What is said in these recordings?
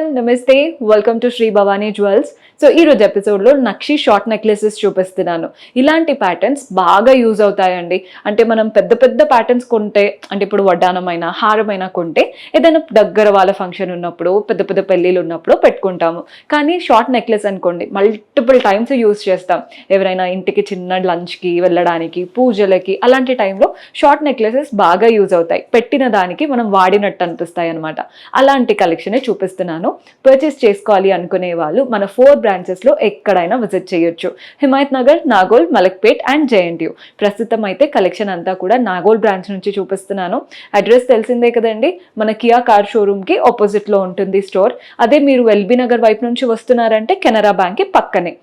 All నమస్తే, welcome to Shri Bhavani jewels. So ఈ రోజు ఎపిసోడ్లో నక్షి షార్ట్ నెక్లెసెస్ చూపిస్తున్నాను. ఇలాంటి ప్యాటర్న్స్ బాగా యూజ్ అవుతాయండి. అంటే మనం పెద్ద పెద్ద ప్యాటర్న్స్ కొంటే, అంటే ఇప్పుడు వడ్డానమైనా హారమైనా కొంటే ఏదైనా దగ్గర వాళ్ళ ఫంక్షన్ ఉన్నప్పుడు, పెద్ద పెద్ద పెళ్ళిళ్ళు ఉన్నప్పుడు పెట్టుకుంటాము. కానీ షార్ట్ నెక్లెస్ అనుకోండి, మల్టిపుల్ టైమ్స్ యూజ్ చేస్తాం. ఎవరైనా ఇంటికి చిన్న లంచ్కి వెళ్ళడానికి, పూజలకి, అలాంటి టైంలో షార్ట్ నెక్లెసెస్ బాగా యూజ్ అవుతాయి. పెట్టిన దానికి మనం వాడినట్టు అనిపిస్తాయి అనమాట. అలాంటి కలెక్షనే చూపిస్తున్నాను. పర్చేస్ చేసుకోవాలి అనుకునే వాళ్ళు మన 4 బ్రాంచెస్లో ఎక్కడైనా విజిట్ చేయొచ్చు. Himayat Nagar, Nagole, Malakpet and JNTU. ప్రస్తుతం అయితే కలెక్షన్ అంతా కూడా నాగోల్ బ్రాంచ్ నుంచి చూపిస్తున్నాను. అడ్రస్ తెలిసిందే కదండి, మన కియా కార్ షోరూమ్కి ఆపోజిట్లో ఉంటుంది స్టోర్. అదే మీరు ఎల్బీ నగర్ వైపు నుంచి వస్తున్నారంటే కెనరా బ్యాంక్కి పక్కనే.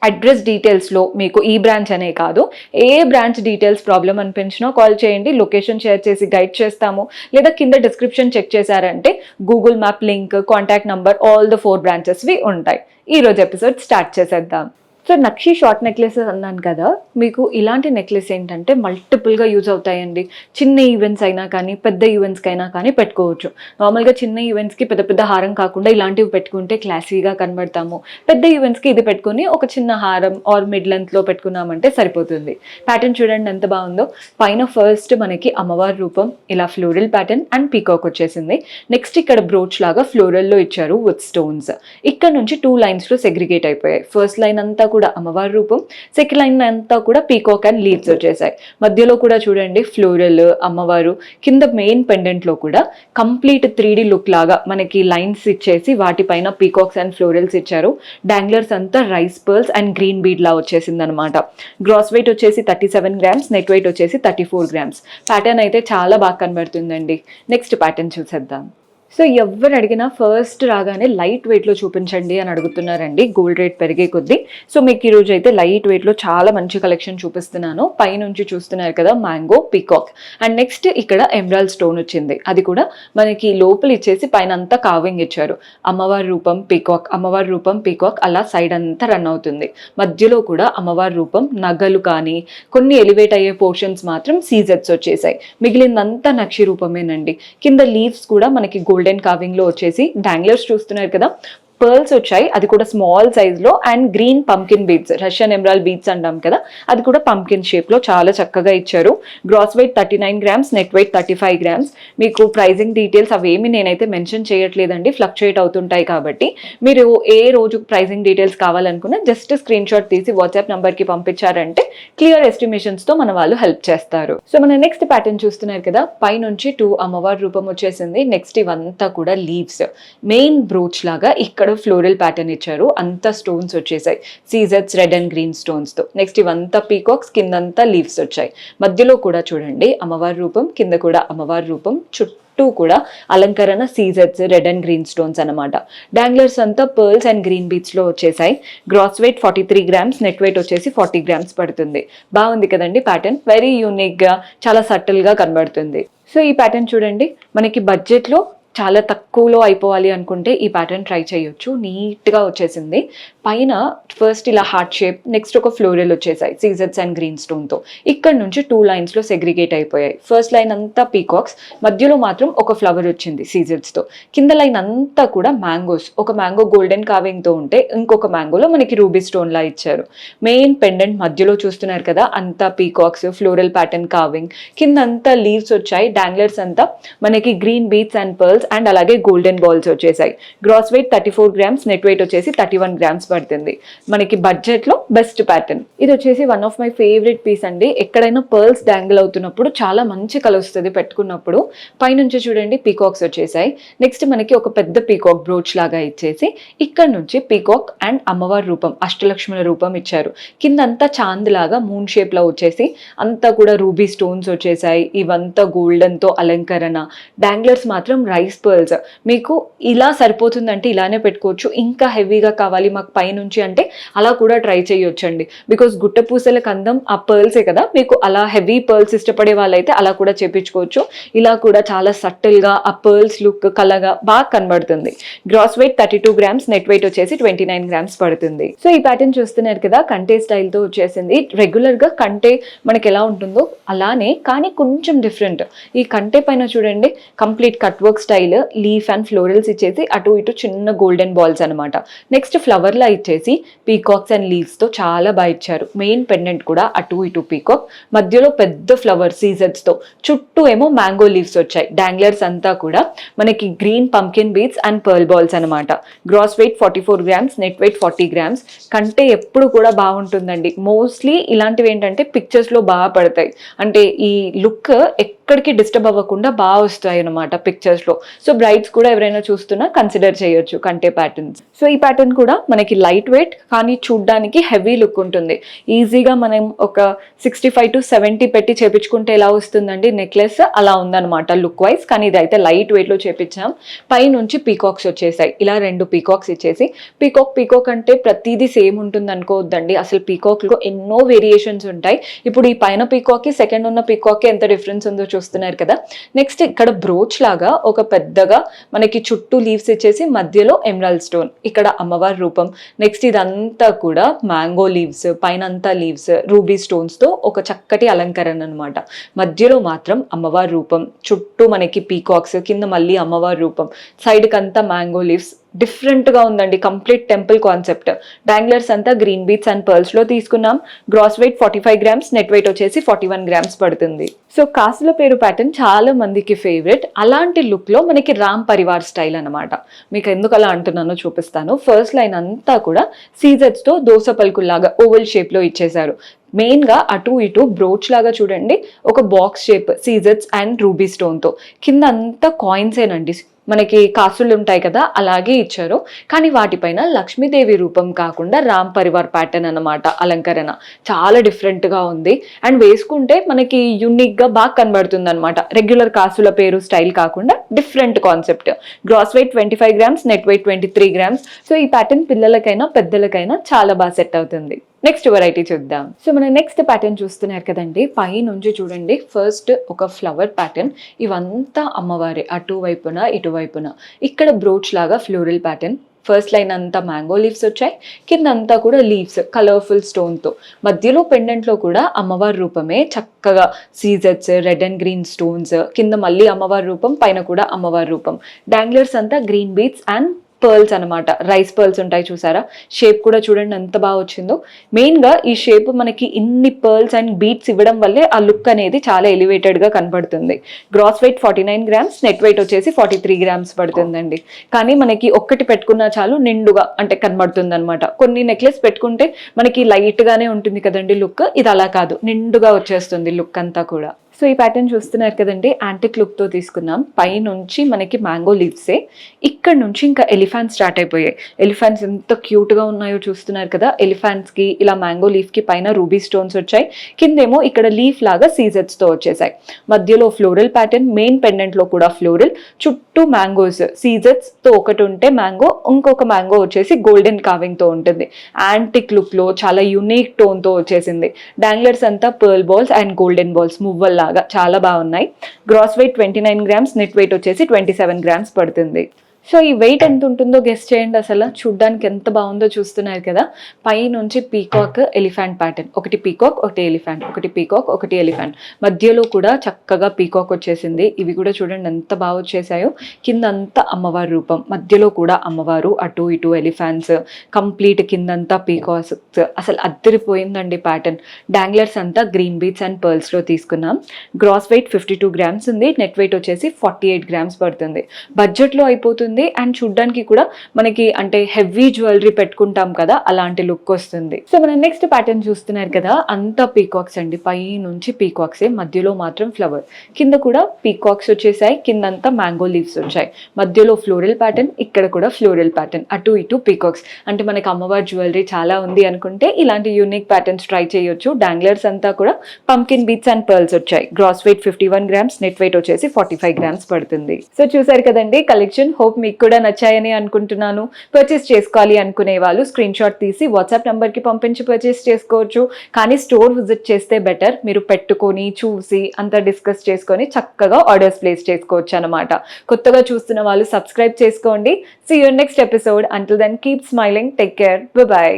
అడ్రస్ డీటెయిల్స్లో మీకు ఈ బ్రాంచ్ అనే కాదు, ఏ బ్రాంచ్ డీటెయిల్స్ ప్రాబ్లం అనిపించినా కాల్ చేయండి. లొకేషన్ షేర్ చేసి గైడ్ చేస్తాము. లేదా కింద డిస్క్రిప్షన్ చెక్ చేశారంటే Google map link, contact number, all the 4 బ్రాంచెస్వి ఉంటాయి. ఈరోజు ఎపిసోడ్ స్టార్ట్ చేసేద్దాం. సో నక్షి షార్ట్ నెక్లెసెస్ అన్నాను కదా, మీకు ఇలాంటి నెక్లెస్ ఏంటంటే మల్టిపుల్గా యూజ్ అవుతాయండి. చిన్న ఈవెంట్స్ అయినా కానీ, పెద్ద ఈవెంట్స్కి అయినా కానీ పెట్టుకోవచ్చు. నార్మల్గా చిన్న ఈవెంట్స్కి పెద్ద పెద్ద హారం కాకుండా ఇలాంటివి పెట్టుకుంటే క్లాసీగా కనబడతాము. పెద్ద ఈవెంట్స్కి ఇది పెట్టుకుని ఒక చిన్న హారం ఆర్ మిడ్ లెంత్లో పెట్టుకున్నామంటే సరిపోతుంది. ప్యాటర్న్ చూడండి ఎంత బాగుందో. పైన ఫస్ట్ మనకి అమ్మవారి రూపం ఇలా ఫ్లోరల్ ప్యాటర్న్ అండ్ పీకాక్ వచ్చేసింది. నెక్స్ట్ ఇక్కడ బ్రోచ్ లాగా ఫ్లోరల్లో ఇచ్చారు విత్ స్టోన్స్. ఇక్కడ నుంచి 2 లైన్స్లో సెగ్రిగేట్ అయిపోయాయి. ఫస్ట్ లైన్ అంతా కూడా అమ్మవారి రూపం, సెకండ్ లైన్ అంతా కూడా పీకాక్ అండ్ లీవ్స్ వచ్చేసాయి. మధ్యలో కూడా చూడండి ఫ్లోరల్ అమ్మవారు. కింద మెయిన్ పెండెంట్ లో కూడా కంప్లీట్ 3D లుక్ లాగా మనకి లైన్స్ ఇచ్చేసి వాటిపైన పీకాక్స్ అండ్ ఫ్లోరల్స్ ఇచ్చారు. డాంగ్లర్స్ అంతా rice pearls and green bead లా వచ్చేసింది అనమాట. గ్రాస్ వెయిట్ వచ్చేసి 37 గ్రామ్స్, నెట్ వెయిట్ వచ్చేసి 34 గ్రామ్స్. ప్యాటర్న్ అయితే చాలా బాగా కనబడుతుందండి. నెక్స్ట్ ప్యాటర్న్ చూసేద్దాం. సో ఎవరు అడిగినా ఫస్ట్ రాగానే లైట్ వెయిట్లో చూపించండి అని అడుగుతున్నారండి, గోల్డ్ రేట్ పెరిగే కొద్దీ. సో మీకు ఈరోజు అయితే లైట్ వెయిట్లో చాలా మంచి కలెక్షన్ చూపిస్తున్నాను. పైనుంచి చూస్తున్నారు కదా మ్యాంగో, పీకాక్ అండ్ నెక్స్ట్ ఇక్కడ ఎమరాల్డ్ స్టోన్ వచ్చింది. అది కూడా మనకి లోపల ఇచ్చేసి పైన అంతా కావింగ్ ఇచ్చారు. అమ్మవారి రూపం పీకాక్, అమ్మవారి రూపం పీకాక్ అలా సైడ్ అంతా రన్ అవుతుంది. మధ్యలో కూడా అమ్మవారి రూపం, నగలు కానీ కొన్ని ఎలివేట్ అయ్యే పోర్షన్స్ మాత్రం సీజెట్స్ వచ్చేసాయి. మిగిలిందంతా నక్షి రూపమేనండి. కింద లీవ్స్ కూడా మనకి గోల్డెన్ కార్వింగ్ లో వచ్చేసి డాంగ్లర్స్ చూస్తున్నారు కదా, పర్ల్స్ వచ్చాయి. అది కూడా స్మాల్ సైజ్ లో and green pumpkin beads, Russian emerald beads అంటాం కదా, అది కూడా పంకిన్ షేప్ లో చాలా చక్కగా ఇచ్చారు. Gross weight 39 grams, net weight 35 grams. మీకు ప్రైజింగ్ డీటెయిల్స్ అవేమి నేనైతే మెన్షన్ చేయట్లేదండి, ఫ్లక్చుయేట్ అవుతుంటాయి కాబట్టి. మీరు ఏ రోజు ప్రైజింగ్ డీటెయిల్స్ కావాలనుకున్నా జస్ట్ స్క్రీన్ షాట్ తీసి వాట్సాప్ నంబర్ కి పంపించారంటే క్లియర్ ఎస్టిమేషన్స్ తో మన వాళ్ళు హెల్ప్ చేస్తారు. సో మన నెక్స్ట్ ప్యాటర్న్ చూస్తున్నారు కదా, పైనుంచి 2 అమ్మవారి రూపం వచ్చేసింది. నెక్స్ట్ ఇవంతా కూడా లీవ్స్, మెయిన్ బ్రోచ్ లాగా ఇక్కడ ఫ్లోరల్ ప్యాటర్న్ ఇచ్చారు. అంతా స్టోన్స్ వచ్చేసాయి, సీజెట్స్ రెడ్ అండ్ గ్రీన్ స్టోన్స్ తో. నెక్స్ట్ ఇవంతా పీకాక్స్, కిందంతా లీవ్స్ వచ్చాయి. మధ్యలో కూడా చూడండి అమ్మవారి రూపం, కింద కూడా అమ్మవారి రూపం, చుట్టూ కూడా అలంకరణ సీజెట్స్ రెడ్ అండ్ గ్రీన్ స్టోన్స్ అనమాట. డాంగ్లర్స్ అంతా పర్ల్స్ అండ్ గ్రీన్ బీట్స్ లో వచ్చేసాయి. Gross weight 43 grams, net weight వచ్చేసి 40 గ్రామ్స్ పడుతుంది. బాగుంది కదండి ప్యాటర్న్, వెరీ యూనిక్ గా, చాలా సటిల్ గా కనబడుతుంది. సో ఈ ప్యాటర్న్ చూడండి, మనకి బడ్జెట్ లో చాలా తక్కువలో అయిపోవాలి అనుకుంటే ఈ ప్యాటర్న్ ట్రై చేయొచ్చు. నీట్గా వచ్చేసింది. పైన ఫస్ట్ ఇలా హార్ట్ షేప్, నెక్స్ట్ ఒక ఫ్లోరల్ వచ్చేసాయి సీజెట్స్ అండ్ గ్రీన్ స్టోన్తో. ఇక్కడ నుంచి 2 లైన్స్లో సెగ్రిగేట్ అయిపోయాయి. ఫస్ట్ లైన్ అంతా పీకాక్స్, మధ్యలో మాత్రం ఒక ఫ్లవర్ వచ్చింది సీజెట్స్తో. కింద లైన్ అంతా కూడా మ్యాంగోస్, ఒక మ్యాంగో గోల్డెన్ కార్వింగ్తో ఉంటే ఇంకొక మ్యాంగోలో మనకి రూబీ స్టోన్లా ఇచ్చారు. మెయిన్ పెండెంట్ మధ్యలో చూస్తున్నారు కదా, అంతా పీకాక్స్, ఫ్లోరల్ ప్యాటర్న్ కార్వింగ్. కింద అంతా లీవ్స్ వచ్చాయి. డాంగ్లర్స్ అంతా మనకి green beads and pearls and అలాగే గోల్డెన్ బాల్స్ వచ్చేసాయి. Gross weight 34 grams, net weight వచ్చేసి 31 గ్రామ్స్ పడుతుంది. మనకి బడ్జెట్ లో బెస్ట్ ప్యాటర్న్. ఇది వచ్చేసి one of my favourite piece అండి. ఎక్కడైనా పర్ల్స్ డాంగిల్ అవుతున్నప్పుడు చాలా మంచి కలర్ వస్తుంది పెట్టుకున్నప్పుడు. పైనుంచి చూడండి పీకాక్స్ వచ్చేసాయి. నెక్స్ట్ మనకి ఒక పెద్ద పీకాక్ బ్రోచ్ లాగా ఇచ్చేసి ఇక్కడ నుంచి పీకాక్ అండ్ అమ్మవారి రూపం, అష్టలక్ష్ముల రూపం ఇచ్చారు. కిందంతా చాంద్ లాగా మూన్ షేప్ లో వచ్చేసి అంతా కూడా రూబీ స్టోన్స్ వచ్చేసాయి. ఇవంతా గోల్డెన్ తో అలంకరణ. డాంగ్లర్స్ మాత్రం రైస్ పర్ల్స్. మీకు ఇలా సరిపోతుందంటే ఇలానే పెట్టుకోవచ్చు. ఇంకా హెవీగా కావాలి మాకు పైనుంచి అంటే అలా కూడా ట్రై చేయొచ్చండి. బికాస్ గుట్ట పూసలకు అందం ఆ పర్ల్సే కదా, మీకు అలా హెవీ పర్ల్స్ ఇష్టపడే వాళ్ళైతే అలా కూడా చేపించుకోవచ్చు. ఇలా కూడా చాలా సటిల్గా ఆ పర్ల్స్ లుక్ కలగా బాగా కనబడుతుంది. Gross weight 32 grams, net weight వచ్చేసి 29 గ్రామ్స్ పడుతుంది. సో ఈ ప్యాటర్న్ చూస్తున్నారు కదా, కంటే స్టైల్తో వచ్చేసింది. రెగ్యులర్గా కంటే మనకి ఎలా ఉంటుందో అలానే, కానీ కొంచెం డిఫరెంట్. ఈ కంటే పైన చూడండి complete cut work style style leaf and florals ఇచ్చేసి అటు ఇటు చిన్న గోల్డెన్ బాల్స్ అనమాట. నెక్స్ట్ ఫ్లవర్ లా ఇచ్చేసి పీకాక్స్ అండ్ లీవ్స్ తో చాలా బాగా ఇచ్చారు. మెయిన్ పెండెంట్ కూడా అటు ఇటు పీకాక్, మధ్యలో పెద్ద ఫ్లవర్ సీజర్స్ తో, చుట్టూ ఏమో మ్యాంగో లీవ్స్ వచ్చాయి. డాంగ్లర్స్ అంతా కూడా మనకి green pumpkin beads and pearl balls అనమాట. Gross weight 44 grams, net weight 40 grams. కంటే ఎప్పుడు కూడా బాగుంటుందండి. మోస్ట్లీ ఇలాంటివి ఏంటంటే పిక్చర్స్ లో బాగా పడతాయి, అంటే ఈ లుక్ ఎక్కడికి డిస్టర్బ్ అవ్వకుండా బాగా వస్తాయి అనమాట పిక్చర్స్ లో. సో బ్రైడ్స్ కూడా ఎవరైనా చూస్తున్నా కన్సిడర్ చేయొచ్చు కంటే ప్యాటర్న్స్. సో ఈ ప్యాటర్న్ కూడా మనకి లైట్ వెయిట్ కానీ చూడ్డానికి హెవీ లుక్ ఉంటుంది. ఈజీగా మనం ఒక 65 to 70 పెట్టి చేపించుకుంటే ఎలా వస్తుందండి నెక్లెస్, అలా ఉందన్నమాట లుక్ వైజ్. కానీ ఇదైతే లైట్ వెయిట్ లో చేపించాం. పై నుంచి పీకాక్స్ వచ్చేసాయి. ఇలా 2 పీకాక్స్ ఇచ్చేసి, పీకాక్ అంటే ప్రతిదీ సేమ్ ఉంటుంది అనుకోవద్దండి. అసలు పీకాక్ లో ఎన్నో వేరియేషన్స్ ఉంటాయి. ఇప్పుడు ఈ పైన పీకాక్ కి సెకండ్ ఉన్న పీకాక్ కి ఎంత డిఫరెన్స్ ఉందో చూస్తున్నారు కదా. నెక్స్ట్ ఇక్కడ బ్రోచ్ లాగా ఒక పెద్దగా మనకి చుట్టూ లీవ్స్ ఇచ్చేసి మధ్యలో ఎమరాల్డ్ స్టోన్, ఇక్కడ అమ్మవారి రూపం. నెక్స్ట్ ఇదంతా కూడా మ్యాంగో లీవ్స్, పైన అంతా లీవ్స్ రూబీ స్టోన్స్ తో ఒక చక్కటి అలంకరణ అనమాట. మధ్యలో మాత్రం అమ్మవారి రూపం, చుట్టూ మనకి పీకాక్స్, కింద మళ్ళీ అమ్మవారి రూపం, సైడ్ కంతా మ్యాంగో లీవ్స్. డిఫరెంట్ గా ఉందండి, కంప్లీట్ టెంపుల్ కాన్సెప్ట్. డాంగ్లర్స్ అంతా గ్రీన్ బీట్స్ అండ్ పర్ల్స్ లో తీసుకున్నాం. Gross weight 45 grams, net weight వచ్చేసి 41 grams పడుతుంది. సో కాసుల పేరు ప్యాటర్న్ చాలా మందికి ఫేవరెట్. అలాంటి లుక్ లో మనకి రామ్ పరివార్ స్టైల్ అనమాట. మీకు ఎందుకు అలా అంటున్నానో చూపిస్తాను. ఫస్ట్ లైన్ అంతా కూడా సీజర్స్ తో దోస పలుకుల్లాగా ఓవల్ షేప్ లో ఇచ్చేసారు. మెయిన్ గా అటు ఇటు బ్రోచ్ లాగా చూడండి, ఒక బాక్స్ షేప్ సీజర్స్ అండ్ రూబీ స్టోన్ తో. కింద అంతా కాయిన్స్ ఏనండి, మనకి కాసులు ఉంటాయి కదా అలాగే ఇచ్చారు. కానీ వాటిపైన లక్ష్మీదేవి రూపం కాకుండా రామ్ పరివార్ ప్యాటర్న్ అనమాట అలంకరణ. చాలా డిఫరెంట్ గా ఉంది అండ్ వేసుకుంటే మనకి యూనిక్ గా బాగా కనబడుతుంది అనమాట. రెగ్యులర్ కాసుల పేరు స్టైల్ కాకుండా different concept. Gross weight 25 grams, net weight 23 grams. So ఈ ప్యాటర్న్ పిల్లలకైనా పెద్దలకైనా చాలా బాగా సెట్ అవుతుంది. నెక్స్ట్ వెరైటీ చూద్దాం. సో మన నెక్స్ట్ ప్యాటర్న్ చూస్తున్నారు కదండి, పై నుంచి చూడండి. ఫస్ట్ ఒక ఫ్లవర్ ప్యాటర్న్, ఇవంతా అమ్మవారి అటువైపున ఇటువైపున. ఇక్కడ బ్రోచ్ లాగా ఫ్లోరల్ ప్యాటర్న్. ఫస్ట్ లైన్ అంతా మ్యాంగో లీవ్స్ వచ్చాయి, కింద అంతా కూడా లీవ్స్ కలర్ఫుల్ స్టోన్ తో. మధ్యలో పెండెంట్ లో కూడా అమ్మవారి రూపమే చక్కగా సీజర్స్, రెడ్ అండ్ గ్రీన్ స్టోన్స్, కింద మళ్ళీ అమ్మవారి రూపం, పైన కూడా అమ్మవారి రూపం. డాంగ్లర్స్ అంతా గ్రీన్ బీట్స్ అండ్ పర్ల్స్ అనమాట. రైస్ పర్ల్స్ ఉంటాయి చూసారా, షేప్ కూడా చూడండి ఎంత బాగా వచ్చిందో. మెయిన్ గా ఈ షేప్ మనకి ఇన్ని పర్ల్స్ అండ్ బీట్స్ ఇవ్వడం వల్లే ఆ లుక్ అనేది చాలా ఎలివేటెడ్ గా కనబడుతుంది. Gross weight 49 grams, net weight వచ్చేసి 43 grams పడుతుందండి. కానీ మనకి ఒక్కటి పెట్టుకున్నా చాలు నిండుగా అంటే కనబడుతుంది అనమాట. కొన్ని నెక్లెస్ పెట్టుకుంటే మనకి లైట్ గానే ఉంటుంది కదండి లుక్, ఇది అలా కాదు, నిండుగా వచ్చేస్తుంది లుక్ అంతా కూడా. సో ఈ ప్యాటర్న్ చూస్తున్నారు కదండి, యాంటిక్ లుక్ తో తీసుకున్నాం. పై నుంచి మనకి మ్యాంగో లీవ్సే, ఇక్కడ నుంచి ఇంకా ఎలిఫాంట్స్ స్టార్ట్ అయిపోయాయి. ఎలిఫాంట్స్ ఎంత క్యూట్ గా ఉన్నాయో చూస్తున్నారు కదా. ఎలిఫాంట్స్ కి ఇలా మ్యాంగో లీఫ్ కి పైన రూబీ స్టోన్స్ వచ్చాయి, కిందేమో ఇక్కడ లీఫ్ లాగా సీజర్స్ తో వచ్చేసాయి. మధ్యలో ఫ్లోరల్ ప్యాటర్న్, మెయిన్ పెండెంట్ లో కూడా ఫ్లోరల్, చుట్టూ మ్యాంగోస్, సీజర్స్ తో ఒకటి ఉంటే మ్యాంగో, ఇంకొక మ్యాంగో వచ్చేసి గోల్డెన్ కావింగ్ తో ఉంటుంది. యాంటిక్ లుక్ లో చాలా యునిక్ టోన్ తో వచ్చేసింది. డాంగ్లర్స్ అంతా pearl balls and golden balls మువ్వల్ లాగా చాలా బాగున్నాయి. Gross weight 29 grams, net weight వచ్చేసి 27 grams పడుతుంది. సో ఈ వెయిట్ ఎంత ఉంటుందో గెస్ చేయండి. అసలు చూడ్డానికి ఎంత బాగుందో చూస్తున్నారు కదా. పై నుంచి పీకాక్ ఎలిఫెంట్ ప్యాటర్న్, ఒకటి పీకాక్ ఒకటి ఎలిఫెంట్, ఒకటి పీకాక్ ఒకటి ఎలిఫెంట్, మధ్యలో కూడా చక్కగా పీకాక్ వచ్చేసింది. ఇవి కూడా చూడండి ఎంత బాగా వచ్చేసాయో. కిందంతా అమ్మవారి రూపం, మధ్యలో కూడా అమ్మవారు, అటు ఇటు ఎలిఫెంట్స్, కంప్లీట్ కిందంతా పీకాక్స్. అసలు అద్దరిపోయిందండి ప్యాటర్న్. డాంగ్లర్స్ అంతా గ్రీన్ బీట్స్ అండ్ పర్ల్స్ లో తీసుకున్నాం. గ్రాస్ వెయిట్ 52 grams ఉంది, నెట్ వెయిట్ వచ్చేసి 48 grams పడుతుంది. బడ్జెట్ లో అయిపోతుంది అండ్ చూడ్డానికి కూడా మనకి అంటే హెవీ జ్యువెలరీ పెట్టుకుంటాం కదా అలాంటి లుక్ వస్తుంది. సో మన నెక్స్ట్ ప్యాటర్న్ చూస్తున్నారు కదా, అంతా పీకాక్స్ అండి. పై నుంచి పీకాక్సే, మధ్యలో మాత్రం ఫ్లవర్, కింద కూడా పీకాక్స్ వచ్చేసాయి, కిందంతా మ్యాంగో లీవ్స్ వచ్చాయి. మధ్యలో ఫ్లోరల్ ప్యాటర్న్, ఇక్కడ కూడా ఫ్లోరల్ ప్యాటర్న్, అటు ఇటు పీకాక్స్. అంటే మనకి అమ్మవారి జ్యువెలరీ చాలా ఉంది అనుకుంటే ఇలాంటి యూనిక్ ప్యాటర్న్స్ ట్రై చేయొచ్చు. డాంగ్లర్స్ అంతా కూడా పంకిన్ బీట్స్ అండ్ పర్ల్స్ వచ్చాయి. Gross weight 51 grams, net weight వచ్చేసి 45 grams పడుతుంది. సో చూసారు కదండి కలెక్షన్. హోప్ మీకు కూడా నచ్చాయని అనుకుంటున్నాను. పర్చేస్ చేసుకోవాలి అనుకునే వాళ్ళు స్క్రీన్ షాట్ తీసి వాట్సాప్ నెంబర్ కి పంపించి పర్చేస్ చేసుకోవచ్చు. కానీ స్టోర్ విజిట్ చేస్తే బెటర్. మీరు పెట్టుకొని చూసి అంతా డిస్కస్ చేసుకొని చక్కగా ఆర్డర్స్ ప్లేస్ చేసుకోవచ్చు అనమాట. కొత్తగా చూస్తున్న వాళ్ళు సబ్స్క్రైబ్ చేసుకోండి. See you next episode. Until then keep smiling. Take care. Bye by.